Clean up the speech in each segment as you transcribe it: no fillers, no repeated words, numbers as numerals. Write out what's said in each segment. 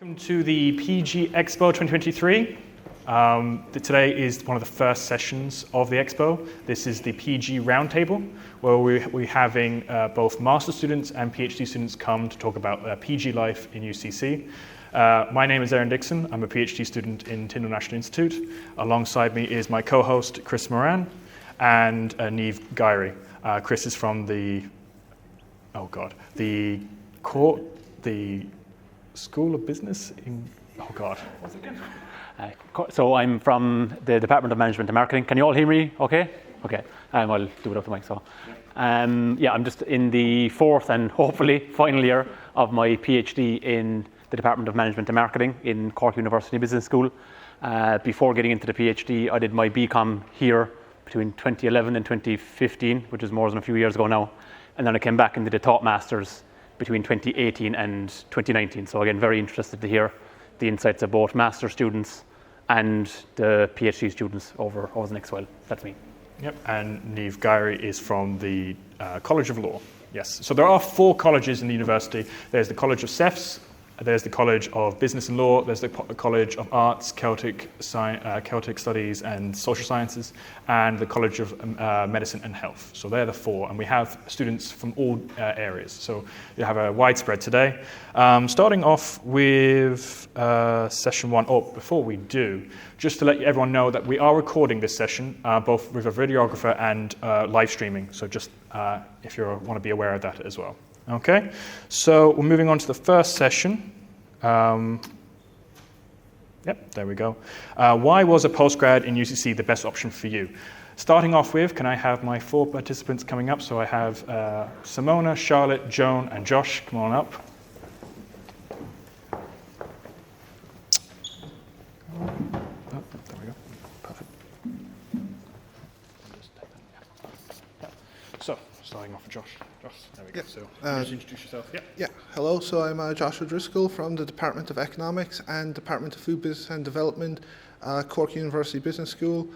Welcome to the PG Expo 2023. Today is one of the first sessions of the Expo. This is the PG Roundtable, where we're having both master students and PhD students come to talk about PG life in UCC. My name is Aaron Dixon. I'm a PhD student in Tyndall National Institute. Alongside me is my co-host, Chris Moran, and Niamh Gairy. Chris is from the School of Business in, what's it again? So I'm from the Department of Management and Marketing. Can you all hear me okay? Okay, I'll do it off the mic. So, I'm just in the fourth and hopefully final year of my PhD in the Department of Management and Marketing in Cork University Business School. Before getting into the PhD, I did my BCom here between 2011 and 2015, which is more than a few years ago now. And then I came back and did a taught master's between 2018 and 2019. So again, very interested to hear the insights of both master students and the PhD students over the next while. That's me. Yep, and Niamh Gairy is from the College of Law. Yes, so there are 4 colleges in the university. There's the College of CEFS, there's the College of Business and Law, there's the College of Arts, Celtic Studies and Social Sciences, and the College of Medicine and Health. So they're the 4, and we have students from all areas. So you have a widespread today. Starting off with session 1. Oh, before we do, just to let everyone know that we are recording this session, both with a videographer and live streaming. So just if you want to be aware of that as well. Okay, so we're moving on to the first session. Yep, there we go. Why was a postgrad in UCC the best option for you? Starting off with, can I have my 4 participants coming up? So I have Simona, Charlotte, Joan, and Josh. Come on up. Oh, there we go. Perfect. So, starting off with Josh. There we go. So, just introduce yourself. Yeah. Hello. So I'm Josh O'Driscoll from the Department of Economics and Department of Food Business and Development, Cork University Business School.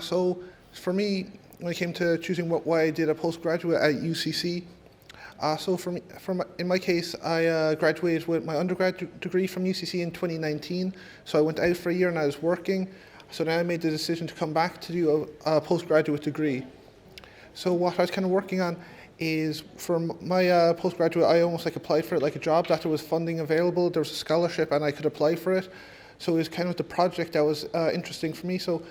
So for me, when it came to choosing why I did a postgraduate at UCC, in my case, I graduated with my undergraduate degree from UCC in 2019. So I went out for a year and I was working. So then I made the decision to come back to do a postgraduate degree. So what I was kind of working on is for my postgraduate, I almost applied for it like a job, that there was funding available, there was a scholarship and I could apply for it. So it was kind of the project that was interesting for me. So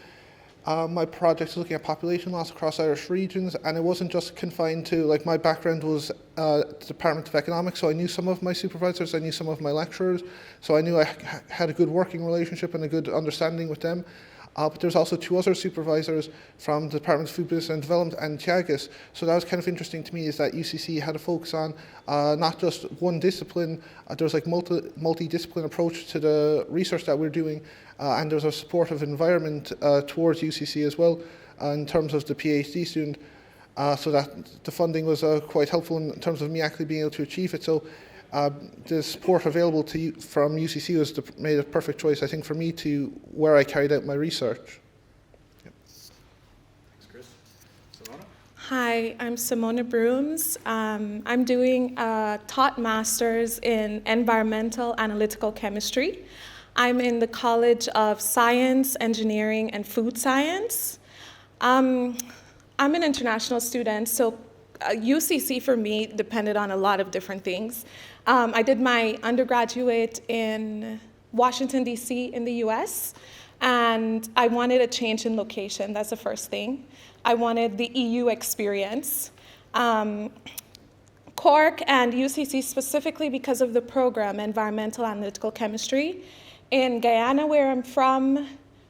my project is looking at population loss across Irish regions, and it wasn't just confined to, my background was the Department of Economics, so I knew some of my supervisors, I knew some of my lecturers, so I knew I had a good working relationship and a good understanding with them. But there's also 2 other supervisors from the Department of Food Business and Development and Teagasc. So that was kind of interesting to me, is that UCC had a focus on not just one discipline. There was multi-discipline approach to the research that we're doing, and there was a supportive environment towards UCC as well in terms of the PhD student. So that the funding was quite helpful in terms of me actually being able to achieve it. So the support available to you from UCC made a perfect choice, I think, for me to where I carried out my research. Yep. Thanks, Chris. Simona? Hi, I'm Simona Brooms. I'm doing a taught master's in environmental analytical chemistry. I'm in the College of Science, Engineering, and Food Science. I'm an international student, so UCC for me depended on a lot of different things. I did my undergraduate in Washington, D.C. in the US, and I wanted a change in location. That's the first thing. I wanted the EU experience. Cork and UCC specifically because of the program, Environmental Analytical Chemistry. In Guyana, where I'm from,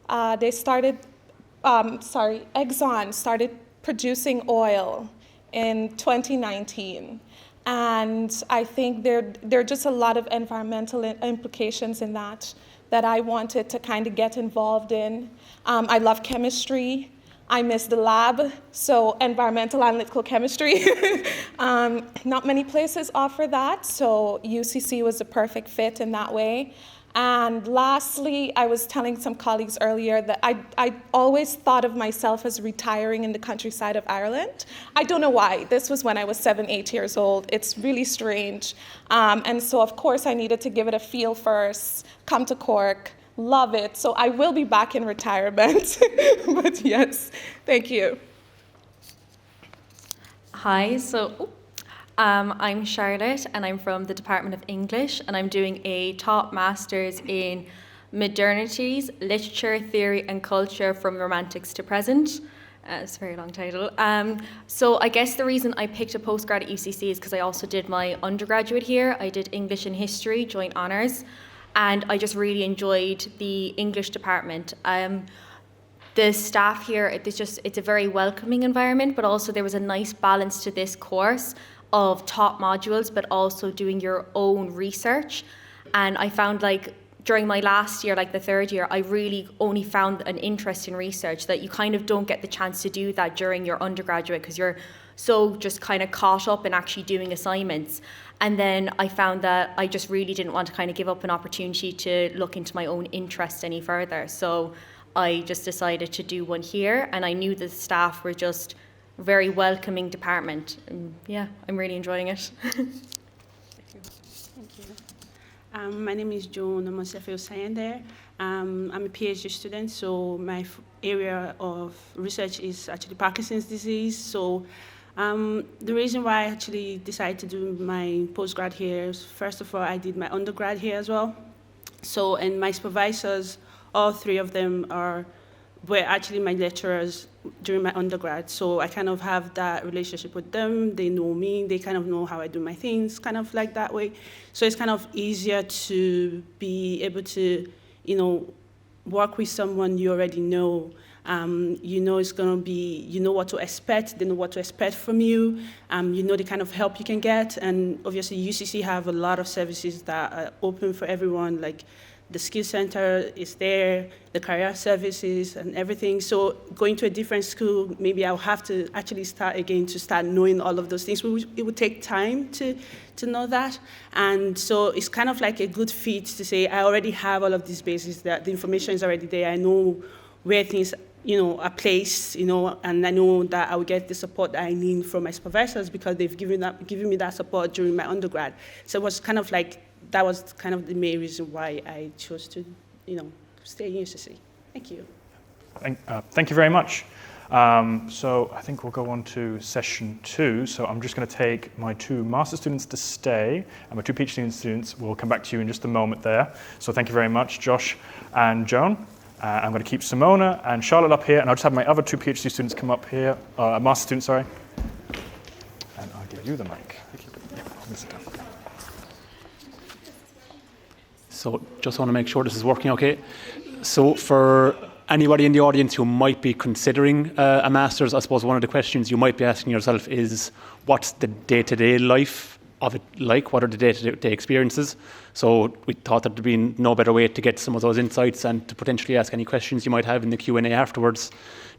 Exxon started producing oil in 2019. And I think there are just a lot of environmental implications in that I wanted to kind of get involved in. I love chemistry. I miss the lab, so environmental analytical chemistry. Not many places offer that, so UCC was the perfect fit in that way. And lastly, I was telling some colleagues earlier that I always thought of myself as retiring in the countryside of Ireland. I don't know why. This was when I was 7, 8 years old. It's really strange. And so, of course, I needed to give it a feel first, come to Cork, love it. So I will be back in retirement. But yes, thank you. Hi, I'm Charlotte and I'm from the Department of English and I'm doing a top master's in modernities, literature, theory and culture from romantics to present. It's a very long title. So I guess the reason I picked a postgrad at UCC is because I also did my undergraduate here. I did English and History, joint honours, and I just really enjoyed the English department. The staff here, it's a very welcoming environment, but also there was a nice balance to this course of top modules, but also doing your own research. And I found during my last year, the third year, I really only found an interest in research that you kind of don't get the chance to do that during your undergraduate because you're so just kind of caught up in actually doing assignments. And then I found that I just really didn't want to kind of give up an opportunity to look into my own interest any further. So I just decided to do one here, and I knew the staff were just very welcoming department. And yeah, I'm really enjoying it. Thank you. My name is Joan Omosefeo Sayende. I'm a PhD student, so my area of research is actually Parkinson's disease. So the reason why I actually decided to do my postgrad here is, first of all, I did my undergrad here as well. So, and my supervisors, all three of them were actually my lecturers during my undergrad. So I kind of have that relationship with them. They know me. They kind of know how I do my things, kind of like that way. So it's kind of easier to be able to, work with someone you already know. It's going to be, what to expect. They know what to expect from you. The kind of help you can get. And obviously UCC have a lot of services that are open for everyone, like the skill center is there, the career services and everything. So going to a different school, maybe I'll have to actually start again to start knowing all of those things. It would take time to know that. And so it's kind of like a good fit to say, I already have all of these bases, that the information is already there. I know where things are placed, and I know that I will get the support that I need from my supervisors because they've given me that support during my undergrad. So it was kind of like, that was kind of the main reason why I chose to, stay in UCC. Thank you. Thank you very much. So I think we'll go on to session 2. So I'm just going to take my 2 master students to stay, and my 2 PhD students will come back to you in just a moment there. So thank you very much, Josh and Joan. I'm going to keep Simona and Charlotte up here, and I'll just have my other 2 PhD students come up here, master students, sorry. And I'll give you the mic. Yeah, sit down. So just want to make sure this is working okay. So for anybody in the audience who might be considering a master's, I suppose one of the questions you might be asking yourself is, what's the day-to-day life of it like? What are the day-to-day experiences? So we thought that there'd be no better way to get some of those insights and to potentially ask any questions you might have in the Q&A afterwards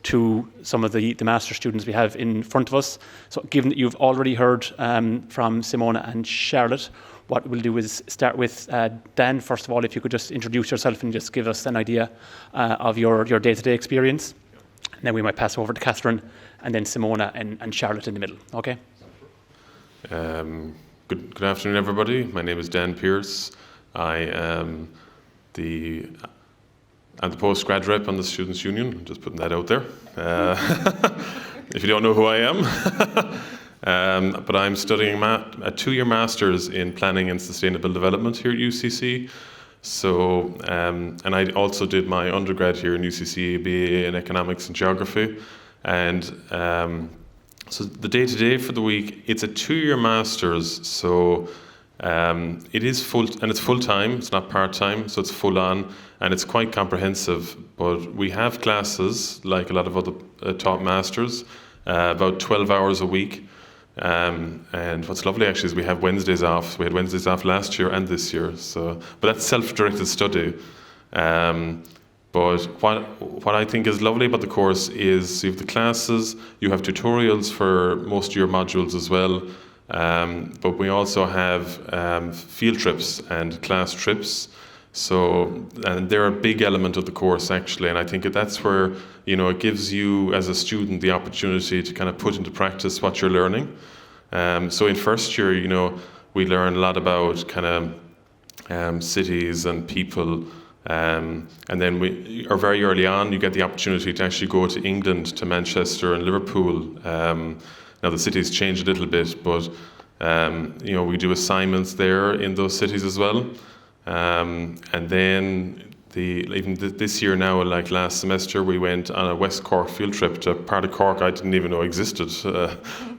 to some of the master students we have in front of us. So given that you've already heard from Simona and Charlotte, what we'll do is start with Dan. First of all, if you could just introduce yourself and just give us an idea of your day-to-day experience. And then we might pass over to Catherine and then Simona and Charlotte in the middle. Okay? Good afternoon, everybody. My name is Dan Pearce. I am the postgrad rep on the Students' Union. I'm just putting that out there. If you don't know who I am. But I'm studying a 2-year master's in planning and sustainable development here at UCC. So, and I also did my undergrad here in UCC, a BA in economics and geography. And so the day-to-day for the week, it's a 2-year master's. So it is it's full-time, it's not part-time, so it's full-on, and it's quite comprehensive. But we have classes, like a lot of other top masters, about 12 hours a week. And what's lovely actually is we have Wednesdays off. We had Wednesdays off last year and this year. So, but that's self-directed study. But what I think is lovely about the course is you have the classes, you have tutorials for most of your modules as well. But we also have field trips and class trips. So, and they're a big element of the course actually, and I think that's where, you know, it gives you as a student the opportunity to kind of put into practice what you're learning. So in first year, you know, we learn a lot about kind of cities and people, and then very early on, you get the opportunity to actually go to England, to Manchester and Liverpool. Now the cities change a little bit, but you know, we do assignments there in those cities as well. And then this year now, like last semester, we went on a West Cork field trip to a part of Cork I didn't even know existed.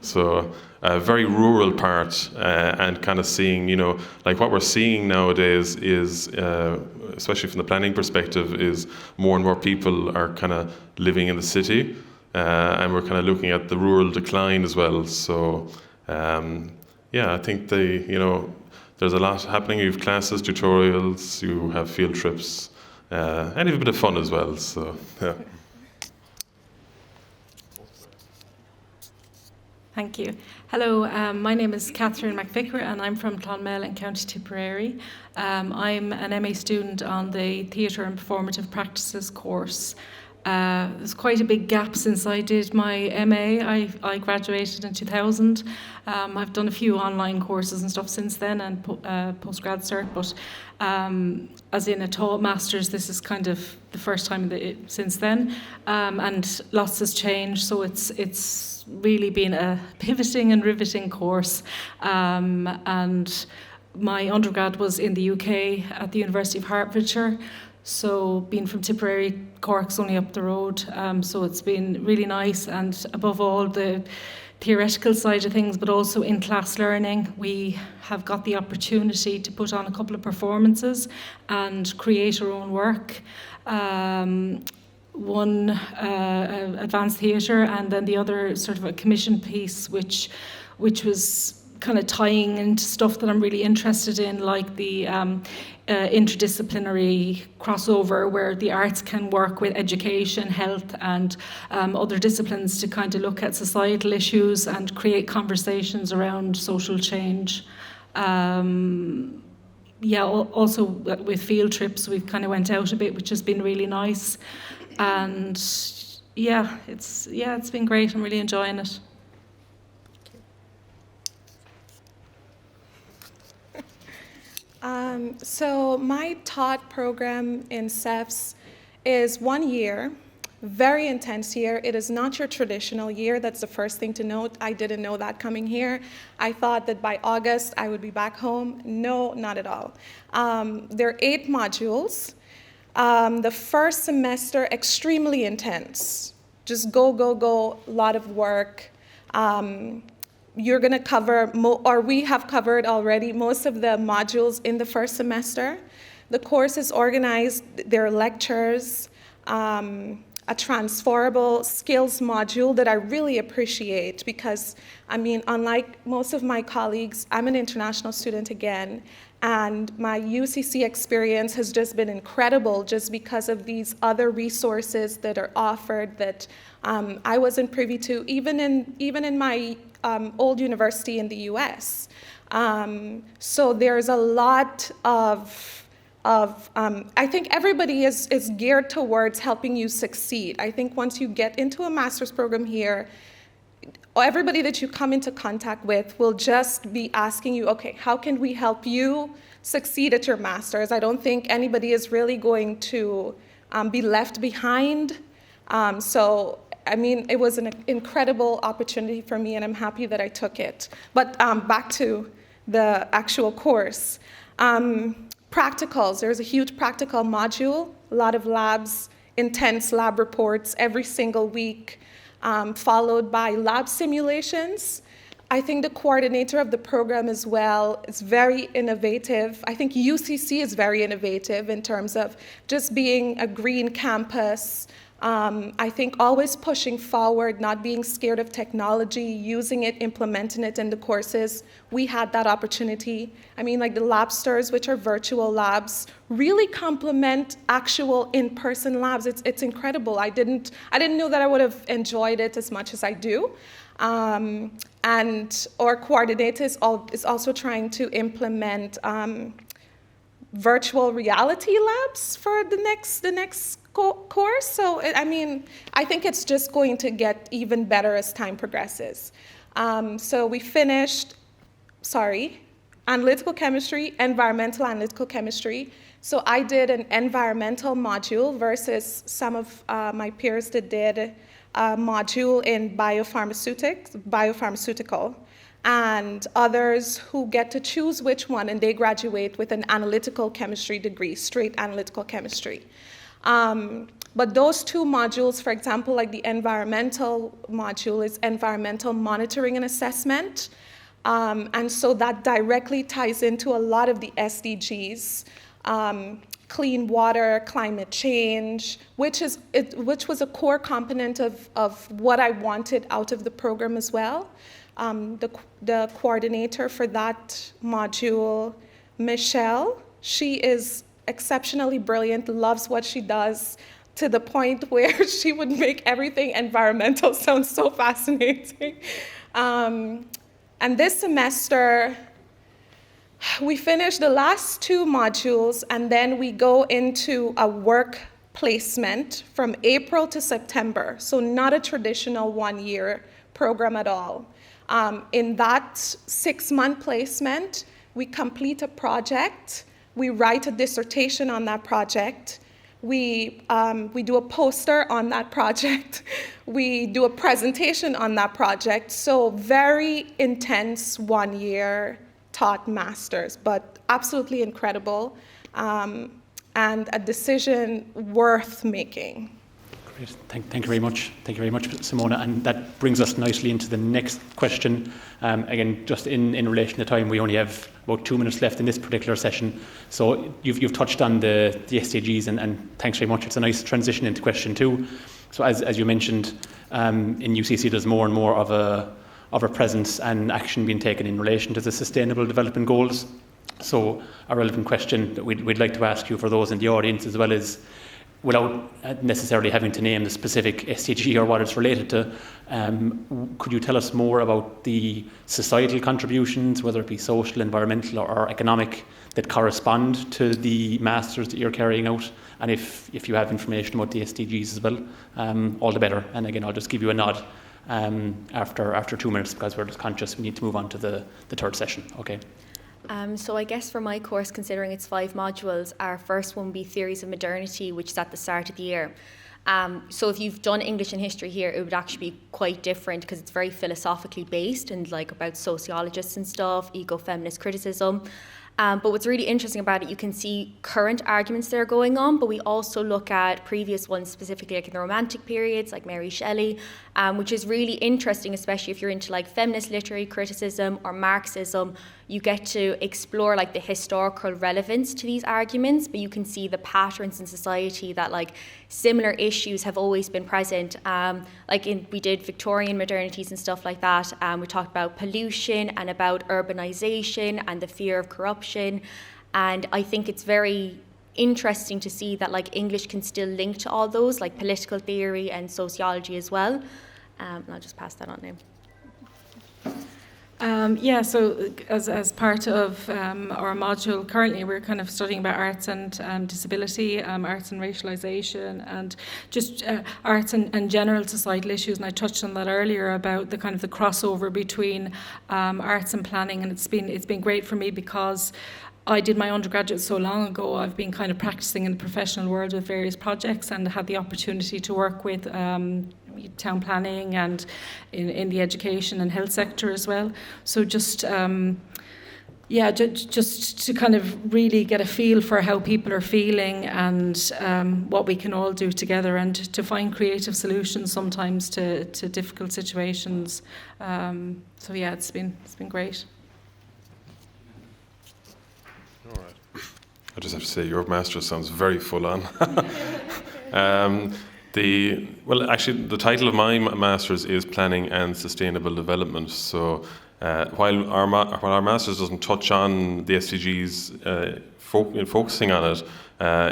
So a very rural part, and kind of seeing, you know, like what we're seeing nowadays is, especially from the planning perspective, is more and more people are kind of living in the city, and we're kind of looking at the rural decline as well. So yeah, I think you know, there's a lot happening. You have classes, tutorials, you have field trips, and you have a bit of fun as well. So, yeah. Thank you. Hello, my name is Catherine McVicker and I'm from Clonmel in County Tipperary. I'm an MA student on the Theatre and Performative Practices course. There's quite a big gap since I did my MA. I graduated in 2000. I've done a few online courses and stuff since then, and postgrad cert, but as in a taught master's, this is kind of the first time since then, and lots has changed, so it's really been a pivoting and riveting course, and my undergrad was in the UK at the University of Hertfordshire. So being from Tipperary, Cork's only up the road, so it's been really nice, and above all the theoretical side of things, but also in-class learning. We have got the opportunity to put on a couple of performances and create our own work. One advanced theatre, and then the other sort of a commission piece, which was kind of tying into stuff that I'm really interested in, like the interdisciplinary crossover where the arts can work with education, health and other disciplines to kind of look at societal issues and create conversations around social change. Yeah, also with field trips we've kind of went out a bit, which has been really nice, and yeah, it's been great. I'm really enjoying it. So my taught program in CEFS is 1 year, very intense year. It is not your traditional year. That's the first thing to note. I didn't know that coming here. I thought that by August I would be back home. No, not at all. There are 8 modules. The first semester, extremely intense. Just go, a lot of work. You're going to cover, or we have covered already, most of the modules in the first semester. The course is organized, there are lectures, a transferable skills module that I really appreciate because, I mean, unlike most of my colleagues, I'm an international student again, and my UCC experience has just been incredible just because of these other resources that are offered that I wasn't privy to, even in my old university in the US. So there's a lot of I think everybody is geared towards helping you succeed. I think once you get into a master's program here, everybody that you come into contact with will just be asking you, okay, how can we help you succeed at your master's? I don't think anybody is really going to be left behind. So I mean, it was an incredible opportunity for me, and I'm happy that I took it. But back to the actual course. Practicals, there's a huge practical module, a lot of labs, intense lab reports every single week, followed by lab simulations. I think the coordinator of the program as well is very innovative. I think UCC is very innovative in terms of just being a green campus. I think always pushing forward, not being scared of technology, using it, implementing it in the courses. We had that opportunity. I mean, like the Labsters, which are virtual labs, really complement actual in-person labs. It's incredible. I didn't know that I would have enjoyed it as much as I do. And our coordinator is also trying to implement virtual reality labs for the next course. So, I think it's just going to get even better as time progresses. So we finished, analytical chemistry, environmental analytical chemistry. So I did an environmental module versus some of my peers that did a module in biopharmaceutical, and others who get to choose which one, and they graduate with an analytical chemistry degree, straight analytical chemistry. But those two modules, for example, like the environmental module is environmental monitoring and assessment. And so that directly ties into a lot of the SDGs, clean water, climate change, which was a core component of what I wanted out of the program as well. The coordinator for that module, Michelle, she is exceptionally brilliant, loves what she does, to the point where she would make everything environmental sound so fascinating. And this semester, we finish the last two modules, and then we go into a work placement from April to September, so not a traditional one-year program at all. In that 6-month placement, we complete a project, we write a dissertation on that project, we do a poster on that project, we do a presentation on that project, so very intense one-year taught masters, but absolutely incredible, and a decision worth making. Great. Thank you very much. Thank you very much, Simona. And that brings us nicely into the next question. Again, just in relation to time, we only have about 2 minutes left in this particular session. So you've touched on the SDGs, and thanks very much. It's a nice transition into question 2. So as you mentioned, in UCC there's more and more of a presence and action being taken in relation to the Sustainable Development Goals. So a relevant question that we'd like to ask you for those in the audience as well is, without necessarily having to name the specific SDG or what it's related to, could you tell us more about the societal contributions, whether it be social, environmental or economic, that correspond to the masters that you're carrying out? And if you have information about the SDGs as well, all the better. And again, I'll just give you a nod after 2 minutes, because we're just conscious we need to move on to the third session. Okay. So I guess for my course, considering it's 5 modules, our first one will be Theories of Modernity, which is at the start of the year. So if you've done English and history here, it would actually be quite different because it's very philosophically based and like about sociologists and stuff, eco-feminist criticism. But what's really interesting about it, you can see current arguments that are going on, but we also look at previous ones, specifically like in the Romantic periods, like Mary Shelley, which is really interesting, especially if you're into like feminist literary criticism or Marxism. You get to explore like the historical relevance to these arguments, but you can see the patterns in society that like similar issues have always been present. We did Victorian modernities and stuff like that. We talked about pollution and about urbanization and the fear of corruption. And I think it's very interesting to see that like English can still link to all those, like political theory and sociology as well. And I'll just pass that on now. So as part of our module, currently we're kind of studying about arts and disability, arts and racialization, and just arts and general societal issues. And I touched on that earlier about the kind of the crossover between arts and planning, and it's been great for me because I did my undergraduate so long ago. I've been kind of practicing in the professional world with various projects and had the opportunity to work with town planning and in the education and health sector as well. So just to kind of really get a feel for how people are feeling and what we can all do together, and to find creative solutions sometimes to difficult situations. It's been great. All right. I just have to say, your master's sounds very full on. The title of my master's is Planning and Sustainable Development. So while our master's doesn't touch on the SDGs, focusing on it,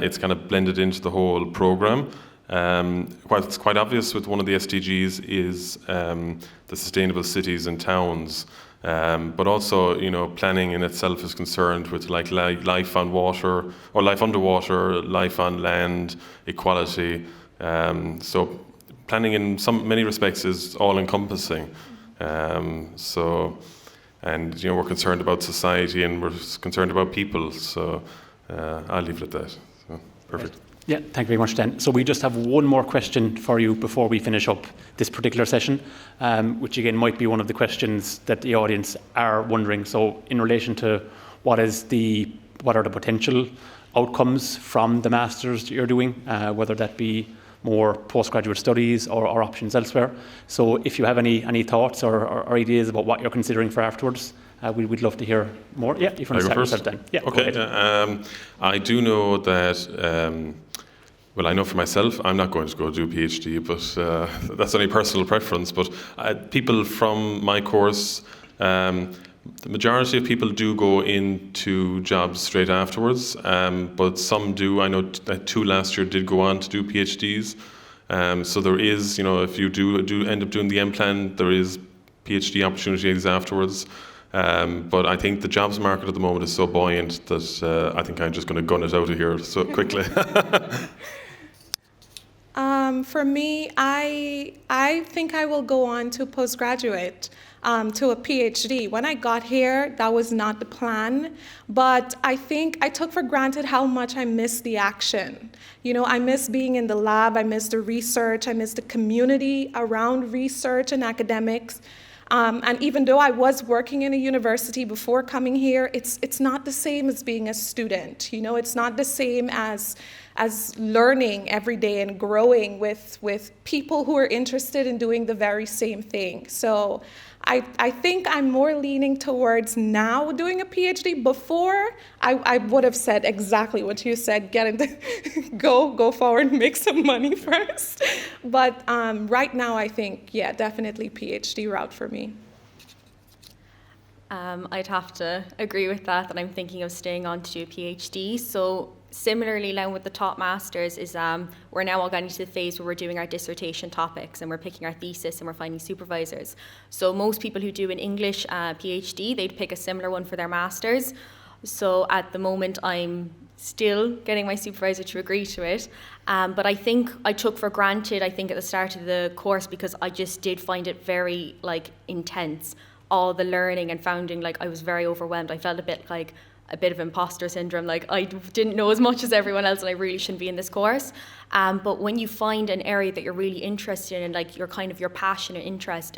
it's kind of blended into the whole program. What's quite obvious with one of the SDGs is the sustainable cities and towns. But also, planning in itself is concerned with like life on water, or life underwater, life on land, equality. So planning in many respects is all-encompassing. We're concerned about society and we're concerned about people. So I'll leave it at that. So, perfect. Yeah, thank you very much, Dan. So we just have one more question for you before we finish up this particular session, which again might be one of the questions that the audience are wondering. So in relation to what are the potential outcomes from the Masters that you're doing, whether that be more postgraduate studies or options elsewhere. So if you have any thoughts or ideas about what you're considering for afterwards, we'd love to hear more. Yeah, if you want to start yourself then. Yeah, okay. I do know that, well, I know for myself, I'm not going to go do a PhD, but that's only personal preference. But people from my course, the majority of people do go into jobs straight afterwards, but some do. I know that 2 last year did go on to do PhDs. So there is, if you do end up doing the M plan, there is PhD opportunities afterwards. But I think the jobs market at the moment is so buoyant that I think I'm just going to gun it out of here so quickly. For me, I think I will go on to postgraduate, to a PhD. When I got here, that was not the plan, but I think I took for granted how much I miss the action. I miss being in the lab, I miss the research, I miss the community around research and academics. And even though I was working in a university before coming here, it's not the same as being a student. It's not the same as learning every day and growing with people who are interested in doing the very same thing. So I think I'm more leaning towards now doing a PhD. Before, I would have said exactly what you said, go forward, make some money first. But right now, I think, yeah, definitely PhD route for me. I'd have to agree with that I'm thinking of staying on to do a PhD. So similarly now with the top masters is we're now all getting to the phase where we're doing our dissertation topics and we're picking our thesis and we're finding supervisors. So most people who do an English PhD, they'd pick a similar one for their masters. So at the moment I'm still getting my supervisor to agree to it. But I think I took for granted, at the start of the course, because I just did find it very intense, all the learning, and finding I was very overwhelmed. I felt a bit of imposter syndrome, I didn't know as much as everyone else and I really shouldn't be in this course. But when you find an area that you're really interested in, your passion and interest,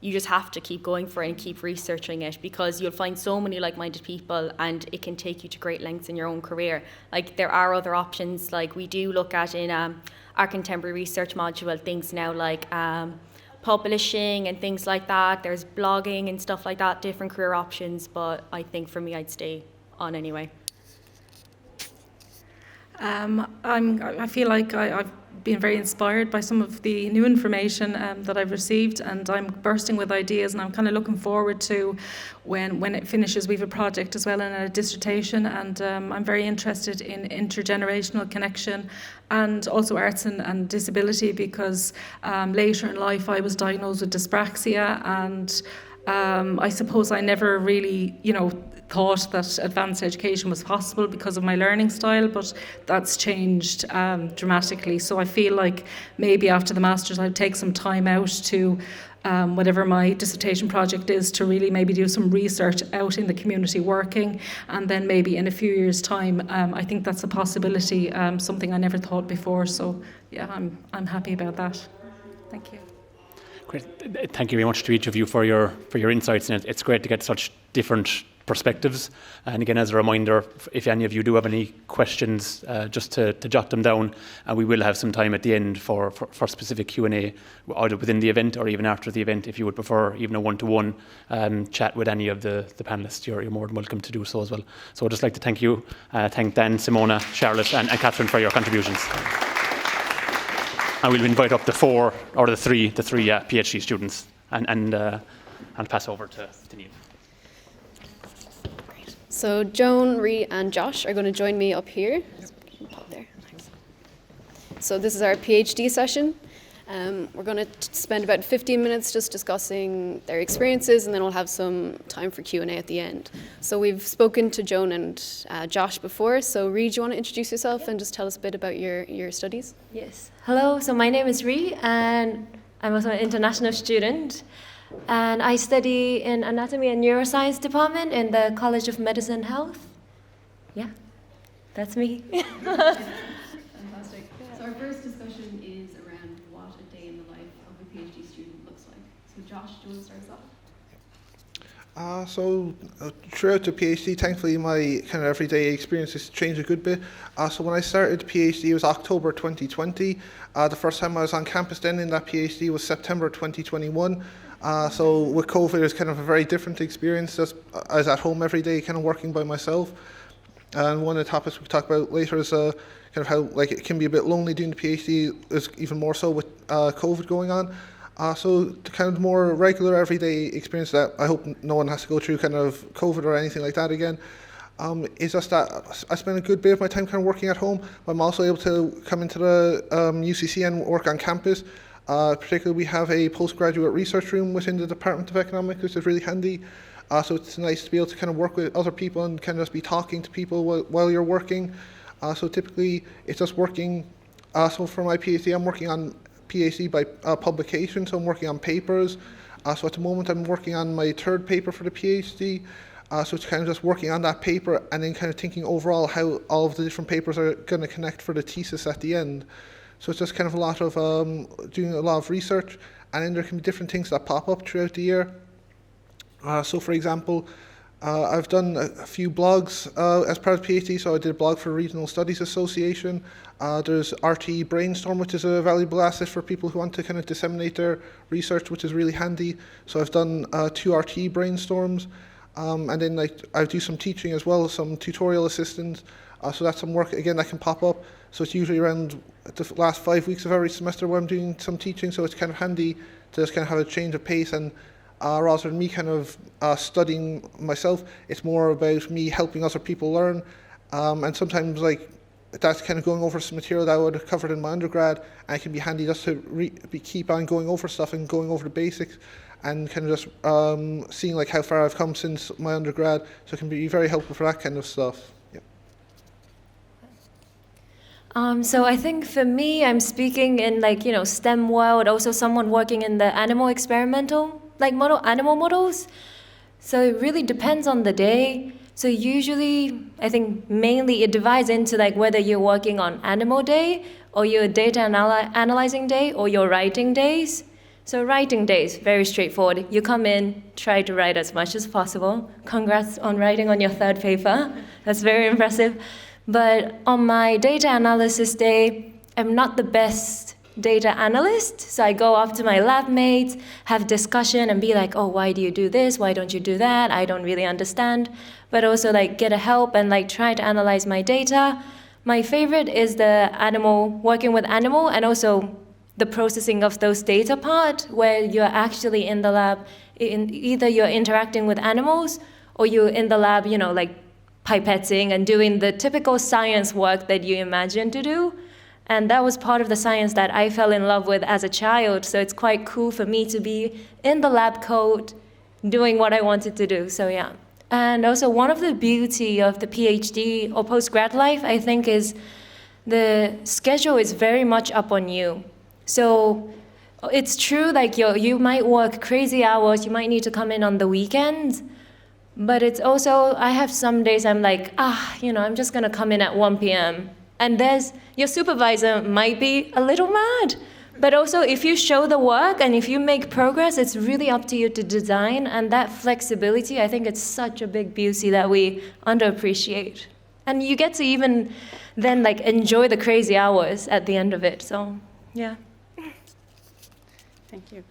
you just have to keep going for it and keep researching it, because you'll find so many like-minded people and it can take you to great lengths in your own career. There are other options, we do look at in our contemporary research module, things now publishing and things like that. There's blogging and stuff like that, different career options, but I think for me I'd stay on anyway. I feel like I've been very inspired by some of the new information that I've received, and I'm bursting with ideas, and I'm kind of looking forward to when it finishes. We have a project as well and a dissertation, and I'm very interested in intergenerational connection and also arts and disability, because later in life I was diagnosed with dyspraxia, and I suppose I never really, thought that advanced education was possible because of my learning style, but that's changed dramatically. So I feel like maybe after the Masters I'd take some time out to whatever my dissertation project is, to really maybe do some research out in the community working, and then maybe in a few years' time, I think that's a possibility, something I never thought before. So yeah, I'm happy about that. Thank you. Great. Thank you very much to each of you for your insights, and it's great to get such different perspectives. And again, as a reminder, if any of you do have any questions, just to jot them down, and we will have some time at the end for specific Q&A, either within the event or even after the event. If you would prefer even a one-to-one chat with any of the panellists, you're more than welcome to do so as well. So I'd just like to thank you, thank Dan, Simona, Charlotte and Catherine for your contributions. And we'll invite up the three PhD students and pass over to Neil. So Joan, Ree and Josh are going to join me up here. So So this is our PhD session. We're going to spend about 15 minutes just discussing their experiences, and then we'll have some time for Q&A at the end. So we've spoken to Joan and Josh before. So Ree, do you want to introduce yourself and just tell us a bit about your studies? Yes. Hello, so my name is Ree, and I'm also an international student. And I study in Anatomy and Neuroscience department in the College of Medicine and Health. Yeah, that's me. Fantastic. So our first discussion is around what a day in the life of a PhD student looks like. So Josh, do you want to start us off? Throughout the PhD, thankfully my kind of everyday experience has changed a good bit. So when I started PhD, it was October 2020. The first time I was on campus then in that PhD was September 2021. So with COVID, it was kind of a very different experience. I was at home every day, kind of working by myself. And one of the topics we talk about later is kind of how it can be a bit lonely doing the PhD, is even more so with COVID going on. So the kind of more regular everyday experience that I hope no one has to go through kind of COVID or anything like that again, is just that I spend a good bit of my time kind of working at home, but I'm also able to come into the UCC and work on campus. Particularly, we have a postgraduate research room within the Department of Economics, which is really handy. So it's nice to be able to kind of work with other people and kind of just be talking to people while you're working. So typically, it's just working. So for my PhD, I'm working on PhD by publication, so I'm working on papers. So at the moment, I'm working on my third paper for the PhD. So it's kind of just working on that paper and then kind of thinking overall how all of the different papers are going to connect for the thesis at the end. So it's just kind of a lot of doing a lot of research, and then there can be different things that pop up throughout the year. So for example, I've done a few blogs as part of PhD, so I did a blog for Regional Studies Association. There's RT Brainstorm, which is a valuable asset for people who want to kind of disseminate their research, which is really handy. So I've done 2 RT brainstorms, and then I do some teaching as well, some tutorial assistance. So that's some work, again, that can pop up. So it's usually around the last 5 weeks of every semester where I'm doing some teaching, so it's kind of handy to just kind of have a change of pace, and rather than me kind of studying myself, it's more about me helping other people learn. And sometimes that's kind of going over some material that I would have covered in my undergrad, and it can be handy just to keep on going over stuff and going over the basics, and kind of just seeing how far I've come since my undergrad. So it can be very helpful for that kind of stuff. So I think for me, I'm speaking in STEM world, also someone working in the animal experimental animal models. So it really depends on the day. So usually, I think mainly it divides into whether you're working on animal day, or your data analyzing day, or your writing days. So writing days, very straightforward. You come in, try to write as much as possible. Congrats on writing on your third paper. That's very impressive. But on my data analysis day, I'm not the best data analyst. So I go up to my lab mates, have discussion and be like, oh, why do you do this? Why don't you do that? I don't really understand. But also get a help and try to analyze my data. My favorite is the working with animal, and also the processing of those data part, where you're actually in the lab, either you're interacting with animals or you're in the lab, pipetting and doing the typical science work that you imagine to do. And that was part of the science that I fell in love with as a child. So it's quite cool for me to be in the lab coat doing what I wanted to do. So yeah. And also one of the beauty of the PhD or postgrad life, I think, is the schedule is very much up on you. So it's true, you might work crazy hours, you might need to come in on the weekends. But it's also, I have some days I'm I'm just going to come in at 1 p.m. And your supervisor might be a little mad. But also, if you show the work and if you make progress, it's really up to you to design. And that flexibility, I think it's such a big beauty that we underappreciate. And you get to even then enjoy the crazy hours at the end of it. So, yeah. Thank you.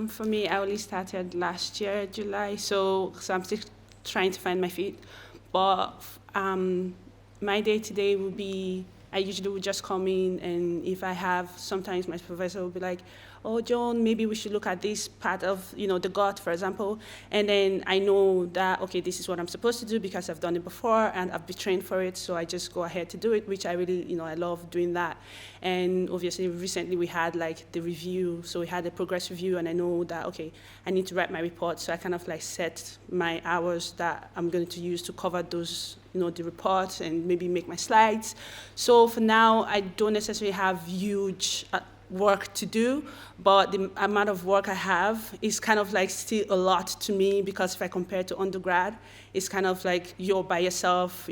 For me, I only started last year, July, so I'm still trying to find my feet. But my day-to-day would be, I usually would just come in, and if I have, sometimes my supervisor will be like, oh, Joan, maybe we should look at this part of, the gut, for example. And then I know that, okay, this is what I'm supposed to do because I've done it before and I've been trained for it. So I just go ahead to do it, which I really, I love doing that. And obviously, recently we had like the review. So we had a progress review, and I know that, okay, I need to write my report. So I kind of like set my hours that I'm going to use to cover those, the report and maybe make my slides. So for now, I don't necessarily have huge work to do, but the amount of work I have is kind of like still a lot to me, because if I compare to undergrad, it's kind of like you're by yourself,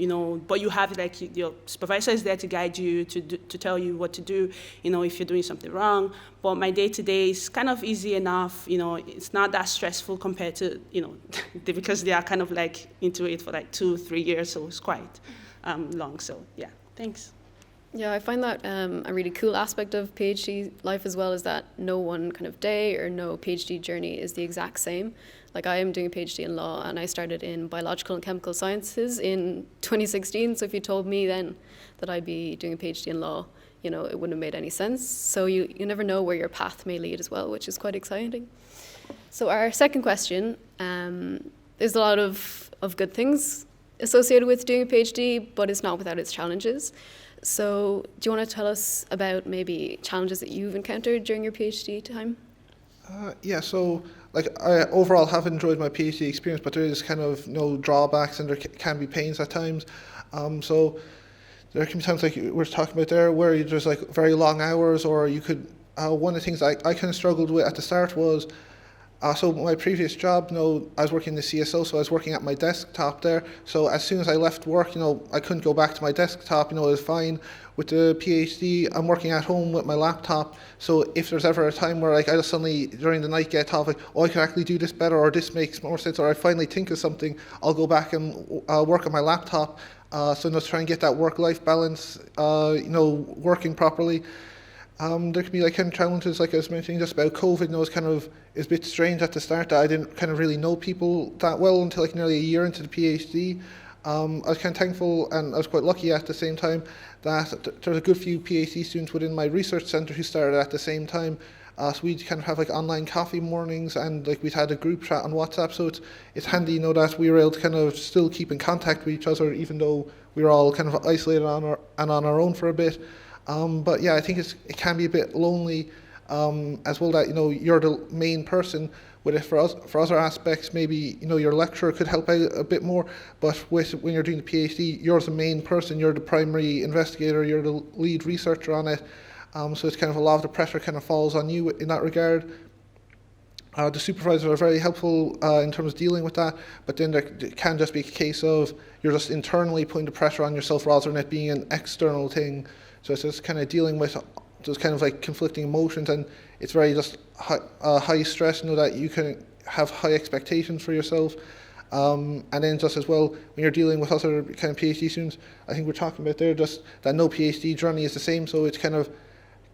but you have like your supervisor is there to guide you, to tell you what to do, if you're doing something wrong. But my day-to-day is kind of easy enough, it's not that stressful compared to, because they are kind of like into it for like 2-3 years, so it's quite long. So yeah, thanks. Yeah, I find that a really cool aspect of PhD life as well, is that no one kind of day or no PhD journey is the exact same. Like, I am doing a PhD in law, and I started in biological and chemical sciences in 2016. So if you told me then that I'd be doing a PhD in law, it wouldn't have made any sense. So you never know where your path may lead as well, which is quite exciting. So our second question, there's a lot of good things associated with doing a PhD, but it's not without its challenges. So do you want to tell us about maybe challenges that you've encountered during your PhD time? Yeah, so like I overall have enjoyed my PhD experience, but there is kind of no drawbacks, and there can be pains at times. So there can be times like we were talking about there where there's like very long hours, or you could, one of the things I kind of struggled with at the start was, so my previous job, I was working in the CSO, so I was working at my desktop there. So as soon as I left work, I couldn't go back to my desktop, it was fine. With the PhD, I'm working at home with my laptop. So if there's ever a time where like I just suddenly during the night get thought like, oh, I can actually do this better, or this makes more sense, or I finally think of something, I'll go back and work on my laptop. So just try and get that work-life balance, working properly. There can be like kind of challenges, like I was mentioning just about COVID. It's a bit strange at the start that I didn't kind of really know people that well until like nearly a year into the PhD. I was kind of thankful, and I was quite lucky at the same time that there was a good few PhD students within my research centre who started at the same time. So we'd kind of have like online coffee mornings, and like we'd had a group chat on WhatsApp. So it's handy, that we were able to kind of still keep in contact with each other, even though we were all kind of isolated on our own for a bit. But yeah, I think it can be a bit lonely as well, that you're the main person with it. For other aspects, maybe your lecturer could help out a bit more, but when you're doing the PhD, you're the main person, you're the primary investigator, you're the lead researcher on it. So it's kind of a lot of the pressure kind of falls on you in that regard. The supervisors are very helpful in terms of dealing with that, but then there can just be a case of you're just internally putting the pressure on yourself rather than it being an external thing. So it's just kind of dealing with those kind of like conflicting emotions, and it's very just high stress, that you can have high expectations for yourself. And then just as well, when you're dealing with other kind of PhD students, I think we're talking about there just that no PhD journey is the same, so it's kind of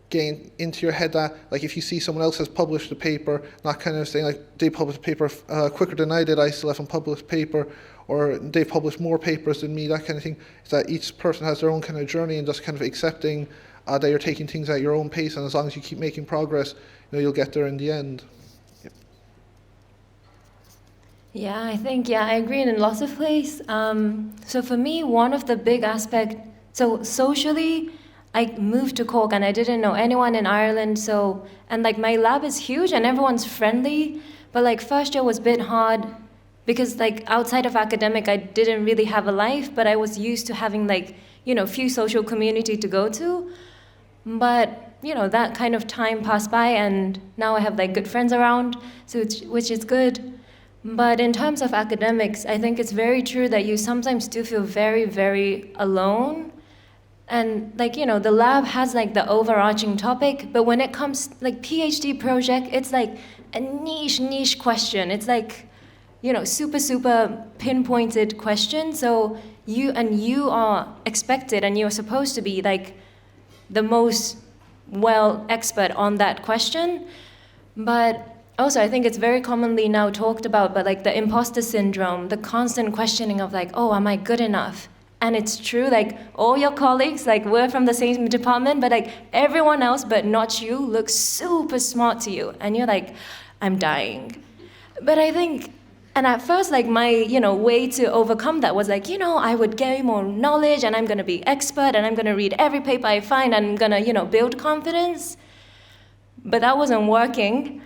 getting into your head that like if you see someone else has published a paper, not kind of saying like they published a paper quicker than I did, I still haven't published a paper, or they published more papers than me, that kind of thing. Is that each person has their own kind of journey, and just kind of accepting that you're taking things at your own pace, and as long as you keep making progress, you'll get there in the end. Yep. Yeah, I think, I agree in lots of ways. So for me, one of the big aspects, so socially, I moved to Cork and I didn't know anyone in Ireland, and like my lab is huge and everyone's friendly, but like first year was a bit hard because like outside of academic, I didn't really have a life, but I was used to having like, few social community to go to. But, that kind of time passed by and now I have like good friends around, which is good. But in terms of academics, I think it's very true that you sometimes do feel very, very alone. And like, the lab has like the overarching topic, but when it comes like PhD project, it's like a niche question. It's like, super, super pinpointed question. So you are expected and you're supposed to be like the most expert on that question. But also, I think it's very commonly now talked about, but like the imposter syndrome, the constant questioning of like, oh, am I good enough? And it's true, like all your colleagues, like we're from the same department, but like everyone else but not you looks super smart to you. And you're like, I'm dying. But I think, and at first, like my, way to overcome that was like, I would gain more knowledge and I'm gonna be expert and I'm gonna read every paper I find and I'm gonna, build confidence. But that wasn't working.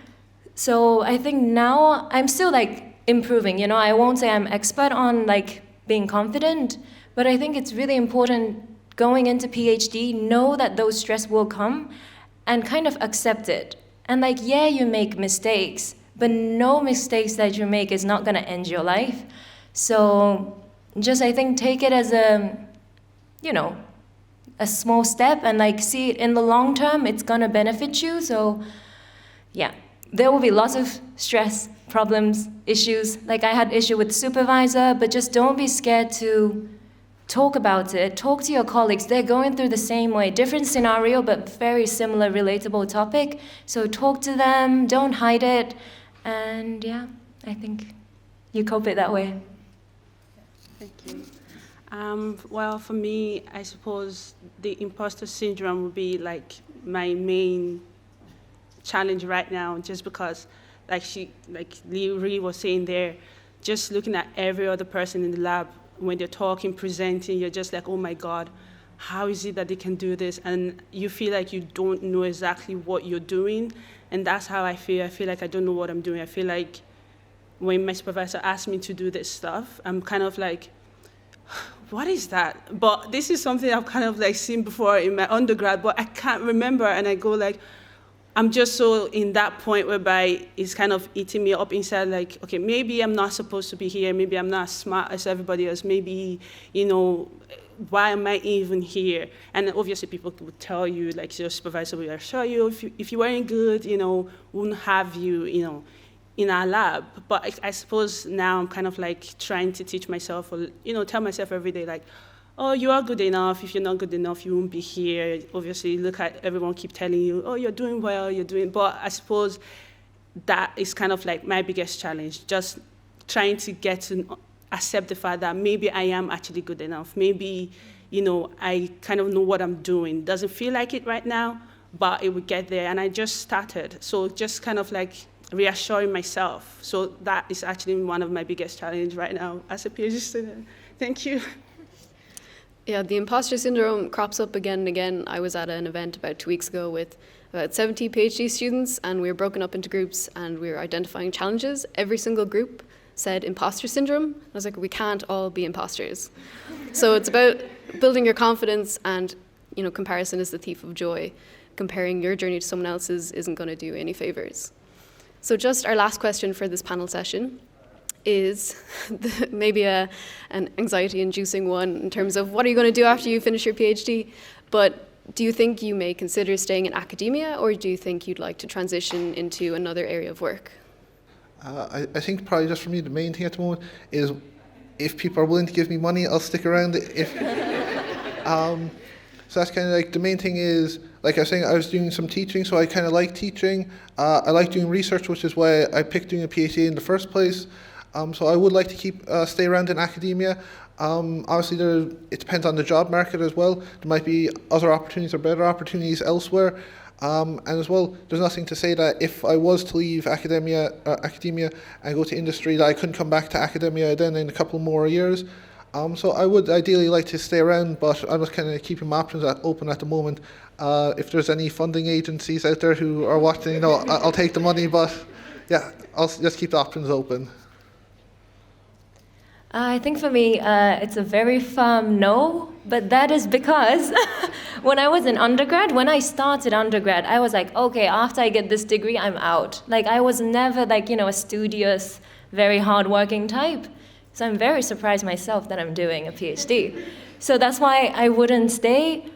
So I think now I'm still like improving, I won't say I'm expert on like being confident, but I think it's really important going into PhD, know that those stress will come and kind of accept it. And like, yeah, you make mistakes, but no mistakes that you make is not gonna end your life. So just, I think, take it as a small step and like see it in the long term, it's gonna benefit you. So yeah, there will be lots of stress, problems, issues. Like I had issue with supervisor, but just don't be scared to talk about it. Talk to your colleagues. They're going through the same way. Different scenario, but very similar, relatable topic. So talk to them. Don't hide it. And yeah, I think you cope it that way. Thank you. Well, for me, I suppose the imposter syndrome would be like my main challenge right now, just because, like Lee was saying there, just looking at every other person in the lab, when they're talking, presenting, you're just like, oh my God, how is it that they can do this? And you feel like you don't know exactly what you're doing. And that's how I feel. I feel like I don't know what I'm doing. I feel like when my supervisor asks me to do this stuff, I'm kind of like, what is that? But this is something I've kind of like seen before in my undergrad, but I can't remember. And I go like, I'm just so in that point whereby it's kind of eating me up inside, like, okay, maybe I'm not supposed to be here. Maybe I'm not as smart as everybody else. Maybe, why am I even here? And obviously people would tell you, like your supervisor will assure you, if you weren't good, wouldn't have you, in our lab. But I suppose now I'm kind of like trying to teach myself, or, tell myself every day, like, oh, you are good enough. If you're not good enough, you won't be here. Obviously, look at everyone keep telling you, oh, you're doing well, but I suppose that is kind of like my biggest challenge, just trying to get to accept the fact that maybe I am actually good enough. Maybe, I kind of know what I'm doing. Doesn't feel like it right now, but it will get there. And I just started. So just kind of like reassuring myself. So that is actually one of my biggest challenges right now as a PhD student. Thank you. Yeah, the imposter syndrome crops up again and again. I was at an event about 2 weeks ago with about 70 PhD students, and we were broken up into groups and we were identifying challenges. Every single group said imposter syndrome. I was like, we can't all be imposters. So it's about building your confidence, and comparison is the thief of joy. Comparing your journey to someone else's isn't going to do any favors. So just our last question for this panel session is maybe an anxiety-inducing one in terms of what are you going to do after you finish your PhD, but do you think you may consider staying in academia, or do you think you'd like to transition into another area of work? I think probably just for me, the main thing at the moment is if people are willing to give me money, I'll stick around. So that's kind of like the main thing is, like I was saying, I was doing some teaching, so I kind of like teaching. I like doing research, which is why I picked doing a PhD in the first place. So I would like to stay around in academia. Obviously, it depends on the job market as well. There might be other opportunities or better opportunities elsewhere. And as well, there's nothing to say that if I was to leave academia and go to industry, that I couldn't come back to academia then in a couple more years. So I would ideally like to stay around, but I'm just kind of keeping my options open at the moment. If there's any funding agencies out there who are watching, I'll take the money, but yeah, I'll just keep the options open. I think for me, it's a very firm no, but that is because when I was in undergrad, when I started undergrad, I was like, okay, after I get this degree, I'm out. Like, I was never like, a studious, very hardworking type. So I'm very surprised myself that I'm doing a PhD. So that's why I wouldn't stay.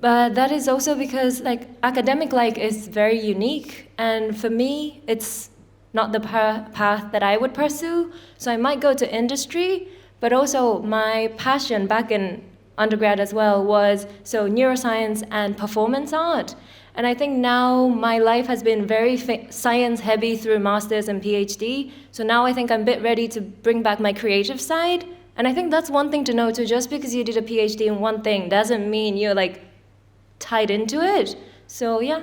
But that is also because like academic life is very unique. And for me, it's not the path that I would pursue. So I might go to industry, but also my passion back in undergrad as well was neuroscience and performance art. And I think now my life has been very science heavy through master's and PhD. So now I think I'm a bit ready to bring back my creative side And I think that's one thing to know too. Just because you did a PhD in one thing doesn't mean you're like tied into it. So yeah,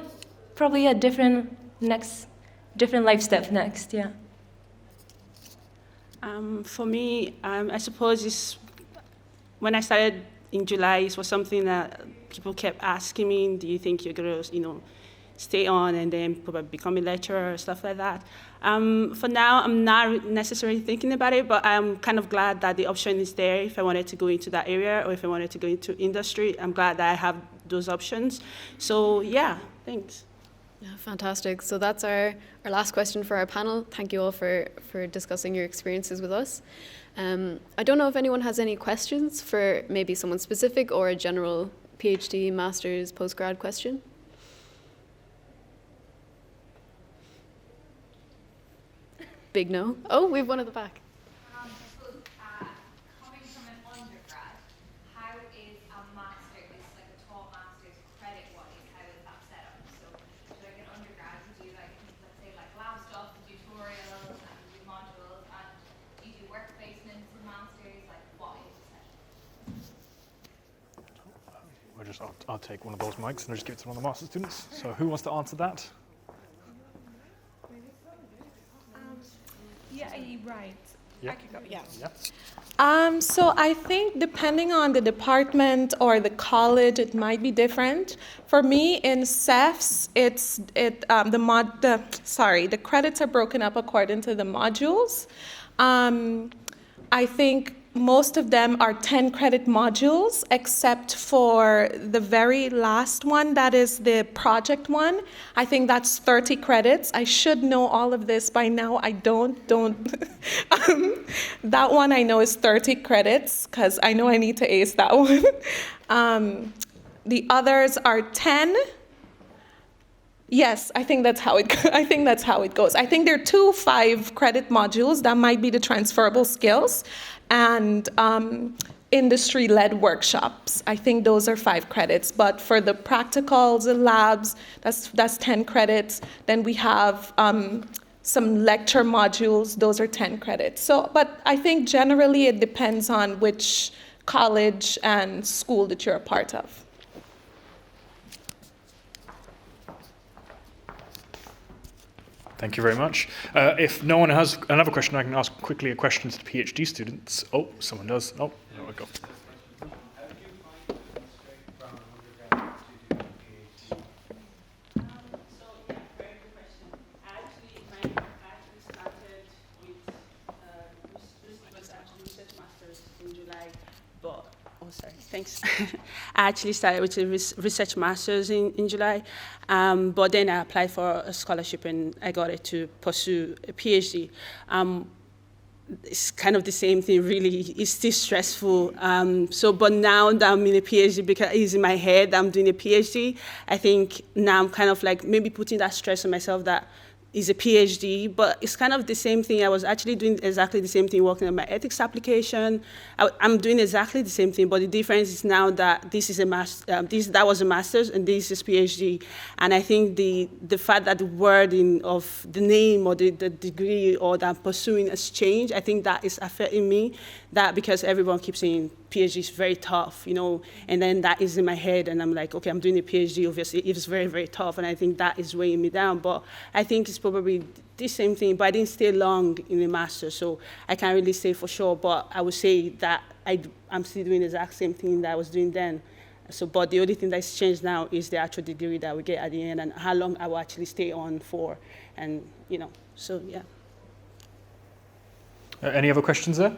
probably a different life step next. Yeah. For me, I suppose when I started in July, it was something that people kept asking me, do you think you're going to, stay on and then probably become a lecturer or stuff like that? For now, I'm not necessarily thinking about it, but I'm kind of glad that the option is there if I wanted to go into that area or if I wanted to go into industry. I'm glad that I have those options. So yeah, thanks. Yeah, fantastic. So that's our last question for our panel. Thank you all for discussing your experiences with us. I don't know if anyone has any questions for maybe someone specific or a general PhD, master's, postgrad question. Big no. Oh, we have one at the back. I suppose, coming from an undergrad, how is a master's, like a taught master's credit-wise, how is that set up? So, like an undergrad, you do like, let's say like lab stuff, tutorials, and you do modules, and you do work placements in masters, like what is the setup? I'll take one of those mics and I'll just give it to one of the master students. So who wants to answer that? Yeah, right. Yeah. I could go, yeah. Yeah. So I think depending on the department or the college, it might be different. For me, in CEFs, the credits are broken up according to the modules. I think most of them are 10 credit modules, except for the very last one, that is the project one. I think that's 30 credits. I should know all of this by now. I don't. That one I know is 30 credits, because I know I need to ace that one. The others are 10. Yes, I think that's how it goes. I think there are 2 5-credit modules that might be the transferable skills, and industry-led workshops. I think those are 5 credits. But for the practicals, the labs, that's 10 credits. Then we have some lecture modules. Those are 10 credits. So, but I think generally it depends on which college and school that you're a part of. Thank you very much. If no one has another question, I can ask quickly a question to the PhD students. Oh, someone does. Oh, there we go. Thanks. I actually started with a research master's in July, but then I applied for a scholarship and I got it to pursue a PhD. It's kind of the same thing, really. It's still stressful. But now that I'm in a PhD, because it's in my head, I'm doing a PhD, I think now I'm kind of like maybe putting that stress on myself that is a PhD, but it's kind of the same thing. I was actually doing exactly the same thing, working on my ethics application. I'm doing exactly the same thing, but the difference is now that this is that was a master's and this is PhD. And I think the fact that the wording of the name or the degree or that I'm pursuing has changed, I think that is affecting me. That because everyone keeps saying PhD is very tough, and then that is in my head, and I'm like, okay, I'm doing a PhD, obviously it's very, very tough, and I think that is weighing me down. But I think it's probably the same thing, but I didn't stay long in the master, so I can't really say for sure, but I would say that I'm still doing the exact same thing that I was doing then. So, but the only thing that's changed now is the actual degree that we get at the end and how long I will actually stay on for, and so yeah. Any other questions there?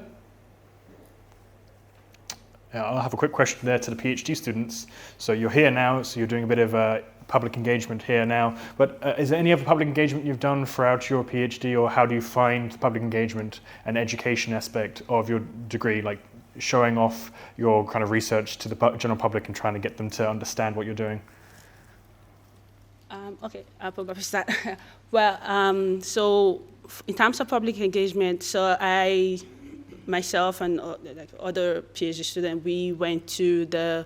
I'll have a quick question there to the PhD students. So you're here now, so you're doing a bit of public engagement here now, but is there any other public engagement you've done throughout your PhD, or how do you find public engagement and education aspect of your degree, like showing off your kind of research to the general public and trying to get them to understand what you're doing? Okay, I'll probably start. Well, so in terms of public engagement, so myself and other PhD students, we went to the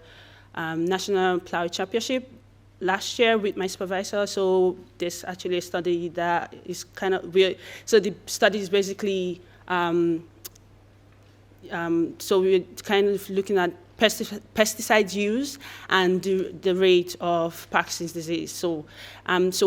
National Plow Championship last year with my supervisor. So there's actually a study that is kind of weird. So the study is basically So we're kind of looking at pesticide use and the rate of Parkinson's disease. So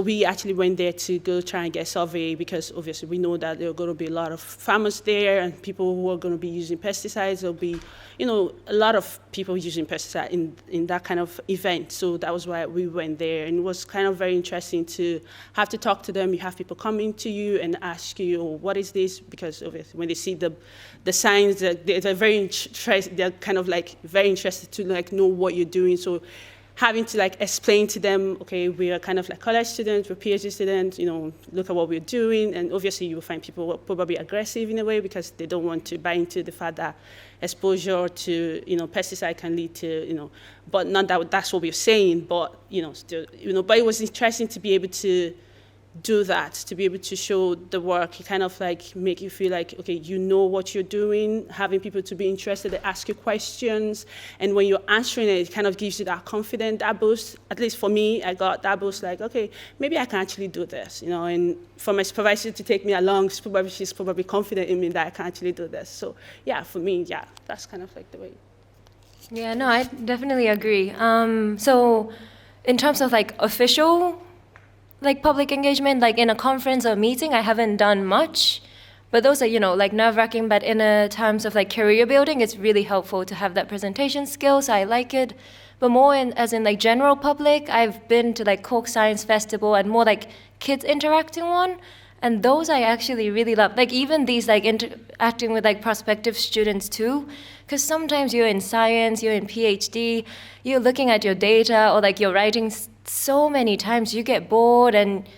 we actually went there to go try and get a survey, because obviously we know that there are going to be a lot of farmers there and people who are going to be using pesticides. There'll be, a lot of people using pesticide in that kind of event. So that was why we went there, and it was kind of very interesting to have to talk to them. You have people coming to you and ask you, oh, what is this? Because obviously when they see the signs, they're very interested. They're kind of like very interested to know what you're doing. So having to explain to them, okay, we are kind of like college students, we're PhD students, look at what we're doing. And obviously you will find people who are probably aggressive in a way, because they don't want to buy into the fact that exposure to, pesticide can lead to, but not that that's what we're saying, but, still, but it was interesting to be able to do that, to be able to show the work. It kind of make you feel like, okay, you know what you're doing, having people to be interested, they ask you questions, and when you're answering it, it kind of gives you that confidence, that boost. At least for me, I got that boost, okay, maybe I can actually do this, and for my supervisor to take me along, she's probably confident in me that I can actually do this. So yeah, for me, yeah, that's kind of the way. Yeah, no, I definitely agree. So in terms of official public engagement, in a conference or meeting, I haven't done much, but those are, nerve-wracking, but in terms of career building, it's really helpful to have that presentation skills. I like it, but more as in general public, I've been to Cork Science Festival and more kids interacting one, and those I actually really love. Even these interacting with prospective students too, because sometimes you're in science, you're in PhD, you're looking at your data or you're writing so many times you get bored and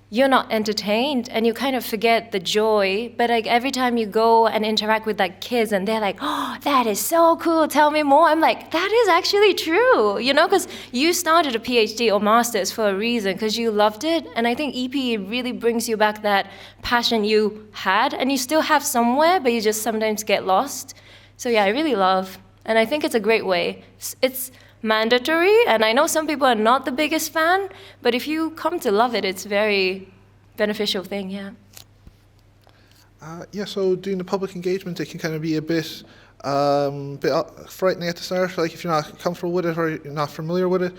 you're not entertained and you kind of forget the joy. But every time you go and interact with kids and they're oh, that is so cool, tell me more. I'm that is actually true, because you started a PhD or master's for a reason, because you loved it. And I think EPE really brings you back that passion you had, and you still have somewhere, but you just sometimes get lost. So yeah, I really love, and I think it's a great way. It's mandatory, and I know some people are not the biggest fan, but if you come to love it, it's very beneficial thing, yeah. So doing the public engagement, it can kind of be a bit frightening at the start, if you're not comfortable with it or you're not familiar with it,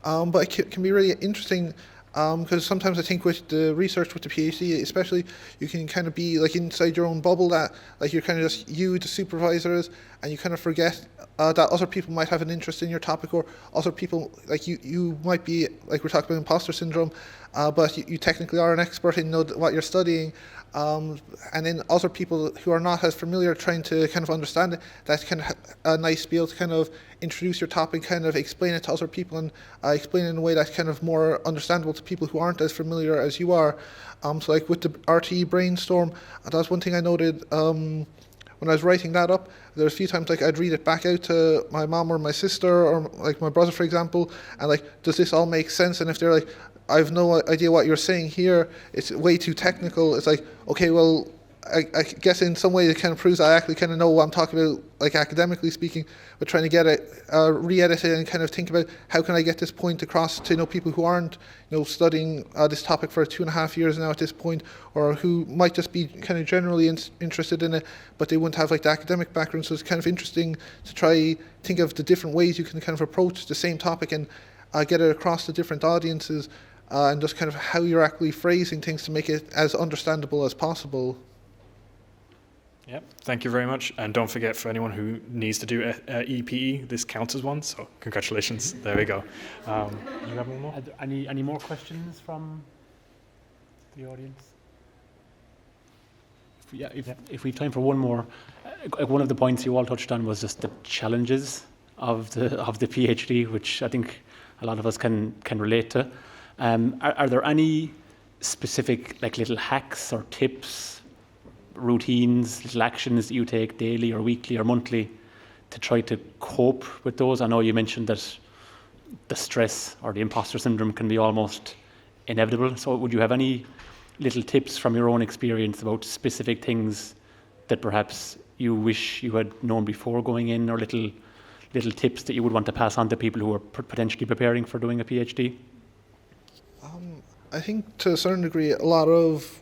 but it can be really interesting, because sometimes I think with the research, with the PhD especially, you can kind of be inside your own bubble, that you're kind of just you, the supervisors, and you kind of forget that other people might have an interest in your topic, or other people, you might be, we're talking about imposter syndrome, but you technically are an expert in what you're studying, and then other people who are not as familiar trying to kind of understand it, that's kind of nice to be able to kind of introduce your topic, kind of explain it to other people, and explain it in a way that's kind of more understandable to people who aren't as familiar as you are. So with the RTE brainstorm, that's one thing I noted when I was writing that up. There were a few times I'd read it back out to my mom or my sister or my brother, for example, and does this all make sense? And if they're I have no idea what you're saying here, it's way too technical, it's okay, well, I guess in some way it kind of proves I actually kind of know what I'm talking about, academically speaking, but trying to get it re-edited and kind of think about how can I get this point across to people who aren't studying this topic for 2.5 years now at this point, or who might just be kind of generally interested in it, but they wouldn't have the academic background. So it's kind of interesting to try think of the different ways you can kind of approach the same topic and get it across to different audiences, and just kind of how you're actually phrasing things to make it as understandable as possible. Yep, thank you very much. And don't forget, for anyone who needs to do EPE, this counts as one, so congratulations. There we go. You have one more? Are there any more questions from the audience? If we have time for one more, one of the points you all touched on was just the challenges of the PhD, which I think a lot of us can relate to. Are there any specific little hacks or tips, routines, little actions that you take daily or weekly or monthly to try to cope with those? I know you mentioned that the stress or the imposter syndrome can be almost inevitable. So would you have any little tips from your own experience about specific things that perhaps you wish you had known before going in, or little tips that you would want to pass on to people who are potentially preparing for doing a PhD? I think to a certain degree, a lot of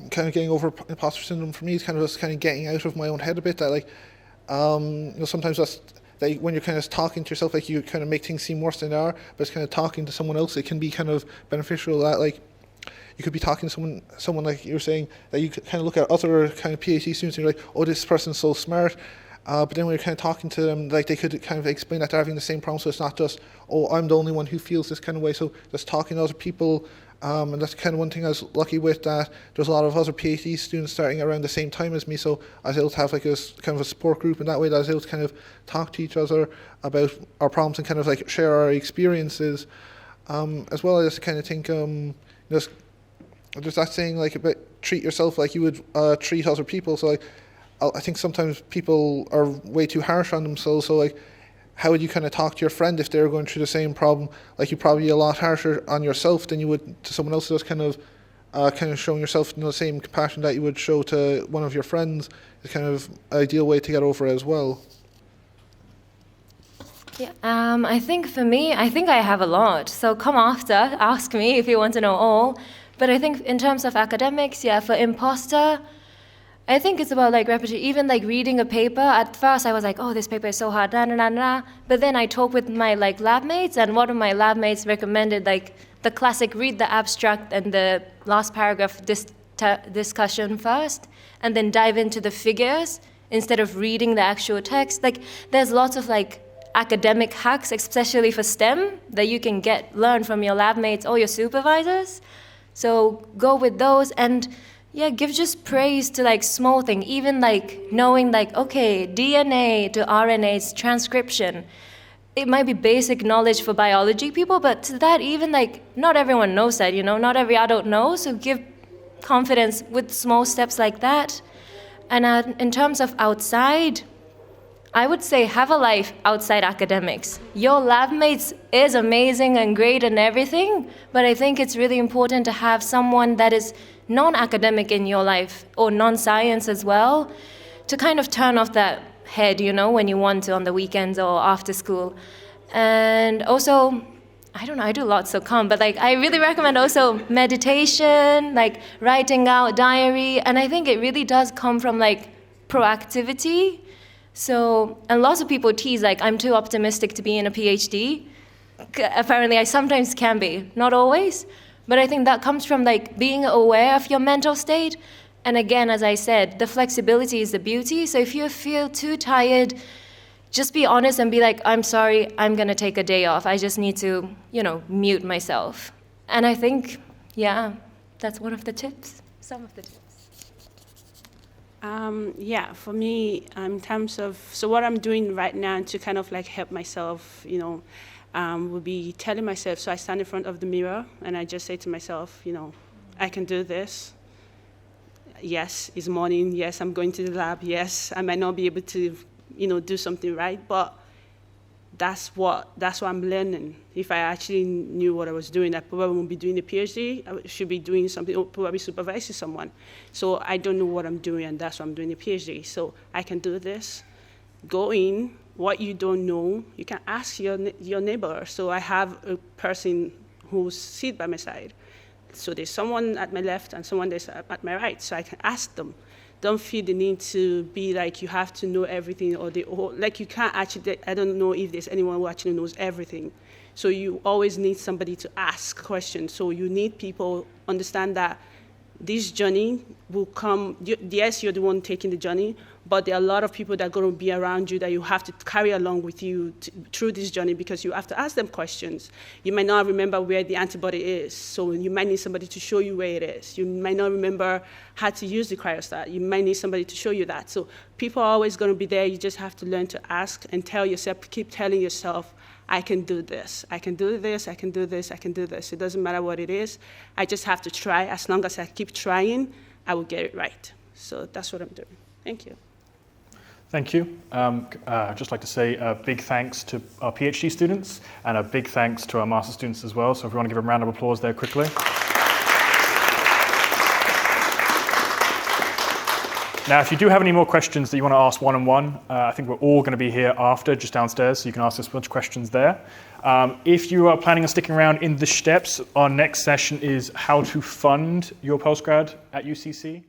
kind of getting over imposter syndrome for me is kind of just kind of getting out of my own head a bit, that Sometimes that when you're kind of talking to yourself, like you kind of make things seem worse than they are, but it's kind of talking to someone else, it can be kind of beneficial. That like you could be talking to someone like you're saying, that you kind of look at other kind of PhD students and you're like, oh, this person's so smart. But then when you're kind of talking to them, like they could kind of explain that they're having the same problem, so it's not just, oh, I'm the only one who feels this kind of way. So just talking to other people, and that's kind of one thing I was lucky with, that there's a lot of other PhD students starting around the same time as me, so I was able to have like a kind of a support group, and that way I was able to kind of talk to each other about our problems and kind of like share our experiences. As well, I just kind of think just that saying like about treat yourself like you would treat other people. So like, I think sometimes people are way too harsh on themselves. So like, how would you kind of talk to your friend if they're going through the same problem? Like, you're probably a lot harsher on yourself than you would to someone else. Just kind of showing yourself the same compassion that you would show to one of your friends is kind of an ideal way to get over it as well. Yeah, I think for me, I have a lot. So come after, ask me if you want to know all. But I think in terms of academics, yeah, for imposter, I think it's about like repetition. Even like reading a paper, at first I was like, oh, this paper is so hard, But then I talked with my like lab mates, and one of my lab mates recommended like the classic, read the abstract and the last paragraph discussion first, and then dive into the figures instead of reading the actual text. Like, there's lots of like academic hacks, especially for STEM, that you can learn from your lab mates or your supervisors. So go with those, and yeah, give just praise to like small thing, even like knowing like, okay, DNA to RNA's transcription. It might be basic knowledge for biology people, but to that, even like not everyone knows that, not every adult knows. So give confidence with small steps like that. And in terms of outside, I would say have a life outside academics. Your lab mates is amazing and great and everything, but I think it's really important to have someone that is non-academic in your life, or non-science as well, to kind of turn off that head, when you want to on the weekends or after school. And also, I don't know, I do lots of calm, but like I really recommend also meditation, like writing out diary, and I think it really does come from like proactivity. So, and lots of people tease like I'm too optimistic to be in a PhD. Apparently I sometimes can be, not always, but I think that comes from like being aware of your mental state. And again, as I said, the flexibility is the beauty. So if you feel too tired, just be honest and be like, I'm sorry, I'm going to take a day off. I just need to, mute myself. And I think, yeah, that's one of the tips, some of the tips. Yeah, for me, in terms of, so what I'm doing right now to kind of like help myself, would be telling myself, so I stand in front of the mirror and I just say to myself, I can do this. Yes, it's morning. Yes, I'm going to the lab. Yes, I might not be able to, do something right, but that's what I'm learning. If I actually knew what I was doing, I probably wouldn't be doing a PhD. I should be doing something, or probably supervising someone. So I don't know what I'm doing, and that's why I'm doing a PhD. So I can do this. Go in. What you don't know, you can ask your neighbor. So I have a person who's sit by my side. So there's someone at my left and someone that's at my right. So I can ask them. Don't feel the need to be like you have to know everything, or like you can't actually. I don't know if there's anyone who actually knows everything. So you always need somebody to ask questions. So you need people understand that this journey will come. Yes, you're the one taking the journey, but there are a lot of people that are going to be around you that you have to carry along with you through this journey, because you have to ask them questions. You might not remember where the antibody is, so you might need somebody to show you where it is. You might not remember how to use the cryostat. You might need somebody to show you that. So people are always going to be there. You just have to learn to ask and tell yourself, keep telling yourself, I can do this, I can do this, I can do this, I can do this. It doesn't matter what it is. I just have to try. As long as I keep trying, I will get it right. So that's what I'm doing. Thank you. Thank you. I'd just like to say a big thanks to our PhD students and a big thanks to our master students as well. So if we want to give them a round of applause there quickly. Now, if you do have any more questions that you want to ask one-on-one, I think we're all going to be here after, just downstairs, so you can ask us a bunch of questions there. If you are planning on sticking around in the steps, our next session is how to fund your postgrad at UCC.